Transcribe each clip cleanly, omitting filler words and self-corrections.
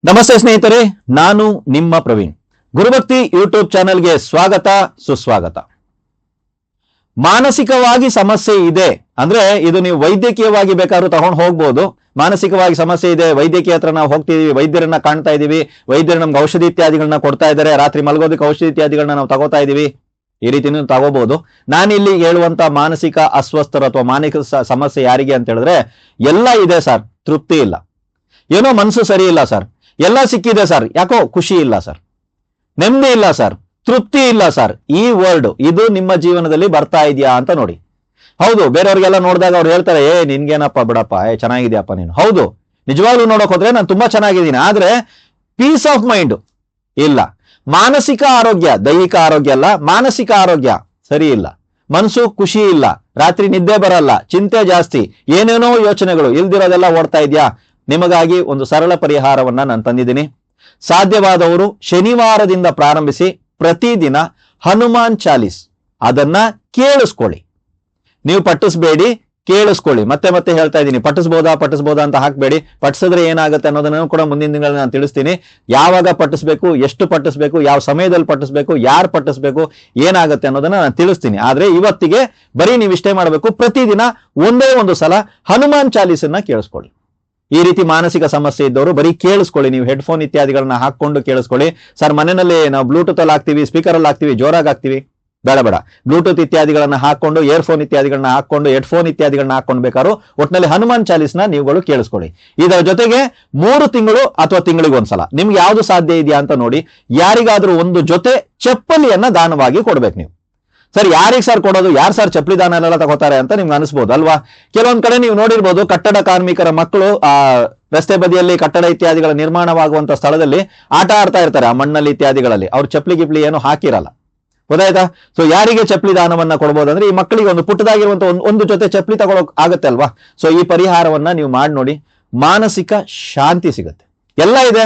ನಮಸ್ತೆ ಸ್ನೇಹಿತರೆ, ನಾನು ನಿಮ್ಮ ಪ್ರವೀಣ್. ಗುರುಭಕ್ತಿ ಯೂಟ್ಯೂಬ್ ಚಾನೆಲ್ಗೆ ಸ್ವಾಗತ, ಸುಸ್ವಾಗತ. ಮಾನಸಿಕವಾಗಿ ಸಮಸ್ಯೆ ಇದೆ ಅಂದ್ರೆ ಇದು ನೀವು ವೈದ್ಯಕೀಯವಾಗಿ ಬೇಕಾದ್ರೂ ತಗೊಂಡು ಹೋಗ್ಬೋದು. ಮಾನಸಿಕವಾಗಿ ಸಮಸ್ಯೆ ಇದೆ, ವೈದ್ಯಕೀಯ ಹತ್ರ ನಾವು ಹೋಗ್ತಿದೀವಿ, ವೈದ್ಯರನ್ನ ಕಾಣ್ತಾ ಇದೀವಿ, ವೈದ್ಯರು ನಮ್ಗೆ ಔಷಧಿ ಇತ್ಯಾದಿಗಳನ್ನ ಕೊಡ್ತಾ ಇದ್ದಾರೆ, ರಾತ್ರಿ ಮಲಗೋದಕ್ಕೆ ಔಷಧಿ ಇತ್ಯಾದಿಗಳನ್ನ ನಾವು ತಗೋತಾ ಇದೀವಿ, ಈ ರೀತಿ ನೀವು ತಗೋಬಹುದು. ನಾನಿಲ್ಲಿ ಹೇಳುವಂತ ಮಾನಸಿಕ ಅಸ್ವಸ್ಥರು ಅಥವಾ ಮಾನಸಿಕ ಸಮಸ್ಯೆ ಯಾರಿಗೆ ಅಂತ ಹೇಳಿದ್ರೆ, ಎಲ್ಲ ಇದೆ ಸರ್, ತೃಪ್ತಿ ಇಲ್ಲ, ಏನೋ ಮನಸ್ಸು ಸರಿ ಇಲ್ಲ ಸರ್, ಎಲ್ಲ ಸಿಕ್ಕಿದೆ ಸರ್, ಯಾಕೋ ಖುಷಿ ಇಲ್ಲ ಸರ್, ನೆಮ್ಮದಿ ಇಲ್ಲ ಸರ್, ತೃಪ್ತಿ ಇಲ್ಲ ಸರ್. ಈ ವರ್ಡ್ ಇದು ನಿಮ್ಮ ಜೀವನದಲ್ಲಿ ಬರ್ತಾ ಇದೆಯಾ ಅಂತ ನೋಡಿ. ಹೌದು, ಬೇರೆಯವ್ರಿಗೆಲ್ಲ ನೋಡಿದಾಗ ಅವ್ರು ಹೇಳ್ತಾರೆ, ನಿನ್ಗೇನಪ್ಪ ಬಿಡಪ್ಪ, ಚೆನ್ನಾಗಿದ್ಯಪ್ಪ ನೀನು. ಹೌದು, ನಿಜವಾಗ್ಲೂ ನೋಡಕ್ ಹೋದ್ರೆ ನಾನು ತುಂಬಾ ಚೆನ್ನಾಗಿದ್ದೀನಿ, ಆದ್ರೆ ಪೀಸ್ ಆಫ್ ಮೈಂಡ್ ಇಲ್ಲ. ಮಾನಸಿಕ ಆರೋಗ್ಯ, ದೈಹಿಕ ಆರೋಗ್ಯ ಅಲ್ಲ, ಮಾನಸಿಕ ಆರೋಗ್ಯ ಸರಿ ಇಲ್ಲ, ಮನಸ್ಸು ಖುಷಿ ಇಲ್ಲ, ರಾತ್ರಿ ನಿದ್ದೆ ಬರಲ್ಲ, ಚಿಂತೆ ಜಾಸ್ತಿ, ಏನೇನೋ ಯೋಚನೆಗಳು, ಇಲ್ದಿರೋದೆಲ್ಲ ಓಡ್ತಾ ಇದೆಯಾ. ನಿಮಗಾಗಿ ಒಂದು ಸರಳ ಪರಿಹಾರವನ್ನ ನಾನು ತಂದಿದ್ದೀನಿ. ಸಾಧ್ಯವಾದವರು ಶನಿವಾರದಿಂದ ಪ್ರಾರಂಭಿಸಿ ಪ್ರತಿದಿನ ಹನುಮಾನ್ ಚಾಲೀಸ್ ಅದನ್ನ ಕೇಳಿಸ್ಕೊಳ್ಳಿ. ನೀವು ಪಟ್ಟಿಸ್ಬೇಡಿ, ಕೇಳಿಸ್ಕೊಳ್ಳಿ. ಮತ್ತೆ ಮತ್ತೆ ಹೇಳ್ತಾ ಇದ್ದೀನಿ, ಪಟ್ಟಿಸ್ಬೋದಾ ಅಂತ ಹಾಕ್ಬೇಡಿ. ಪಟ್ಟಿಸಿದ್ರೆ ಏನಾಗುತ್ತೆ ಅನ್ನೋದನ್ನು ಕೂಡ ಮುಂದಿನ ದಿನಗಳಲ್ಲಿ ನಾನು ತಿಳಿಸ್ತೀನಿ. ಯಾವಾಗ ಪಟ್ಟಿಸ್ಬೇಕು, ಎಷ್ಟು ಪಟ್ಟಿಸ್ಬೇಕು, ಯಾವ ಸಮಯದಲ್ಲಿ ಪಟ್ಟಿಸ್ಬೇಕು, ಯಾರು ಪಟ್ಟಿಸ್ಬೇಕು, ಏನಾಗುತ್ತೆ ಅನ್ನೋದನ್ನ ನಾನು ತಿಳಿಸ್ತೀನಿ. ಆದ್ರೆ ಇವತ್ತಿಗೆ ಬರೀ ನೀವು ಇಷ್ಟೇ ಮಾಡಬೇಕು, ಪ್ರತಿದಿನ ಒಂದೇ ಒಂದು ಸಲ ಹನುಮಾನ್ ಚಾಲೀಸನ್ನ ಕೇಳಿಸ್ಕೊಳ್ಳಿ. ಈ ರೀತಿ ಮಾನಸಿಕ ಸಮಸ್ಯೆ ಇದ್ದವರು ಬರೀ ಕೇಳಿಸ್ಕೊಳ್ಳಿ. ನೀವು ಹೆಡ್ಫೋನ್ ಇತ್ಯಾದಿಗಳನ್ನ ಹಾಕೊಂಡು ಕೇಳಿಸ್ಕೊಳ್ಳಿ. ಸರ್, ಮನೆಯಲ್ಲಿ ನಾವು ಬ್ಲೂಟೂತ್ ಅಲ್ಲಿ ಹಾಕ್ತಿವಿ, ಸ್ಪೀಕರ್ ಅಲ್ಲಿ ಹಾಕ್ತಿವಿ, ಜೋರಾಗಿ ಹಾಕ್ತಿವಿ, ಬೇಡ. ಬ್ಲೂಟೂತ್ ಇತ್ಯಾದಿಗಳನ್ನ ಹಾಕೊಂಡು, ಇಯರ್ಫೋನ್ ಇತ್ಯಾದಿಗಳನ್ನ ಹಾಕೊಂಡು, ಹೆಡ್ಫೋನ್ ಇತ್ಯಾದಿಗಳನ್ನ ಹಾಕೊಂಡು ಬೇಕಾದ್ರು ಒಟ್ಟಿನಲ್ಲಿ ಹನುಮಾನ್ ಚಾಲೀಸ್ನ ನೀವುಗಳು ಕೇಳಿಸ್ಕೊಳ್ಳಿ. ಇದರ ಜೊತೆಗೆ 3 ತಿಂಗಳು ಅಥವಾ ತಿಂಗಳಿಗೆ ಒಂದ್ಸಲ ನಿಮ್ಗೆ ಯಾವ್ದು ಸಾಧ್ಯ ಇದೆಯಾ ಅಂತ ನೋಡಿ, ಯಾರಿಗಾದ್ರೂ ಒಂದು ಜೊತೆ ಚಪ್ಪಲಿಯನ್ನ ದಾನವಾಗಿ ಕೊಡ್ಬೇಕು ನೀವು. ಸರ್, ಯಾರಿಗೆ ಸರ್ ಕೊಡೋದು, ಯಾರು ಸರ್ ಚಪ್ಪಲಿ ದಾನ ಎಲ್ಲ ತಗೋತಾರೆ ಅಂತ ನಿಮ್ಗೆ ಅನಿಸ್ಬೋದು ಅಲ್ವಾ. ಕೆಲವೊಂದ್ ಕಡೆ ನೀವು ನೋಡಿರ್ಬೋದು, ಕಟ್ಟಡ ಕಾರ್ಮಿಕರ ಮಕ್ಕಳು ರಸ್ತೆ ಬದಿಯಲ್ಲಿ ಕಟ್ಟಡ ಇತ್ಯಾದಿಗಳ ನಿರ್ಮಾಣವಾಗುವಂತ ಸ್ಥಳದಲ್ಲಿ ಆಟ ಆಡ್ತಾ ಇರ್ತಾರೆ, ಆ ಮಣ್ಣಲ್ಲಿ ಇತ್ಯಾದಿಗಳಲ್ಲಿ. ಅವ್ರು ಚಪ್ಪಲಿ ಗಿಪ್ಲಿ ಏನು ಹಾಕಿರಲ್ಲ, ಗೊತ್ತಾಯ್ತಾ. ಸೊ ಯಾರಿಗೆ ಚಪ್ಪಲಿ ದಾನವನ್ನ ಕೊಡ್ಬೋದು ಅಂದ್ರೆ, ಈ ಮಕ್ಕಳಿಗೆ ಒಂದು ಪುಟ್ಟದಾಗಿರುವಂತ ಒಂದು ಜೊತೆ ಚಪ್ಪಲಿ ತಗೊಳಕ್ ಆಗತ್ತೆ ಅಲ್ವಾ. ಸೊ ಈ ಪರಿಹಾರವನ್ನ ನೀವು ಮಾಡಿ ನೋಡಿ, ಮಾನಸಿಕ ಶಾಂತಿ ಸಿಗುತ್ತೆ. ಎಲ್ಲ ಇದೆ,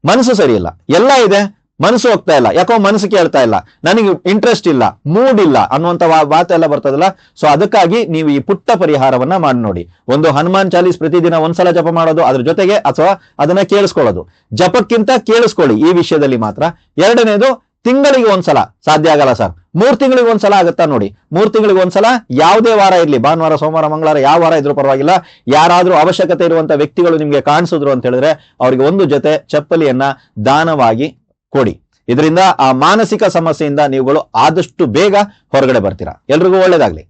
ಮನಸ್ಸು ಸರಿ ಇಲ್ಲ, ಎಲ್ಲ ಇದೆ, ಮನಸ್ಸು ಹೋಗ್ತಾ ಇಲ್ಲ, ಯಾಕೋ ಮನಸ್ಸು ಕೇಳ್ತಾ ಇಲ್ಲ, ನನಗೆ ಇಂಟ್ರೆಸ್ಟ್ ಇಲ್ಲ, ಮೂಡ್ ಇಲ್ಲ ಅನ್ನುವಂತ ಮಾತೆಲ್ಲ ಬರ್ತದಲ್ಲ. ಸೊ ಅದಕ್ಕಾಗಿ ನೀವು ಈ ಪುಟ್ಟ ಪರಿಹಾರವನ್ನ ಮಾಡಿ ನೋಡಿ. ಒಂದು ಹನುಮಾನ್ ಚಾಲೀಸ್ ಪ್ರತಿದಿನ ಒಂದ್ಸಲ ಜಪ ಮಾಡೋದು, ಅದ್ರ ಜೊತೆಗೆ ಅಥವಾ ಅದನ್ನ ಕೇಳಿಸ್ಕೊಳ್ಳೋದು. ಜಪಕ್ಕಿಂತ ಕೇಳಿಸ್ಕೊಳ್ಳಿ ಈ ವಿಷಯದಲ್ಲಿ ಮಾತ್ರ. ಎರಡನೇದು, ತಿಂಗಳಿಗೆ ಒಂದ್ಸಲ ಸಾಧ್ಯ ಆಗಲ್ಲ ಸರ್, 3 ತಿಂಗಳಿಗೆ ಒಂದ್ಸಲ ಆಗುತ್ತಾ ನೋಡಿ. 3 ತಿಂಗಳಿಗೆ ಒಂದ್ಸಲ ಯಾವುದೇ ವಾರ ಇರ್ಲಿ, ಭಾನುವಾರ, ಸೋಮವಾರ, ಮಂಗಳವಾರ, ಯಾವ ವಾರ ಇದ್ರೂ ಪರವಾಗಿಲ್ಲ. ಯಾರಾದ್ರೂ ಅವಶ್ಯಕತೆ ಇರುವಂತ ವ್ಯಕ್ತಿಗಳು ನಿಮ್ಗೆ ಕಾಣಿಸಿದ್ರು ಅಂತ ಹೇಳಿದ್ರೆ, ಅವರಿಗೆ ಒಂದು ಜೊತೆ ಚಪ್ಪಲಿಯನ್ನ ದಾನವಾಗಿ ಕೊಡಿ. ಇದರಿಂದ ಆ ಮಾನಸಿಕ ಸಮಸ್ಯೆಯಿಂದ ನೀವುಗಳು ಆದಷ್ಟು ಬೇಗ ಹೊರಗಡೆ ಬರ್ತೀರಾ. ಎಲ್ರಿಗೂ ಒಳ್ಳೇದಾಗ್ಲಿ.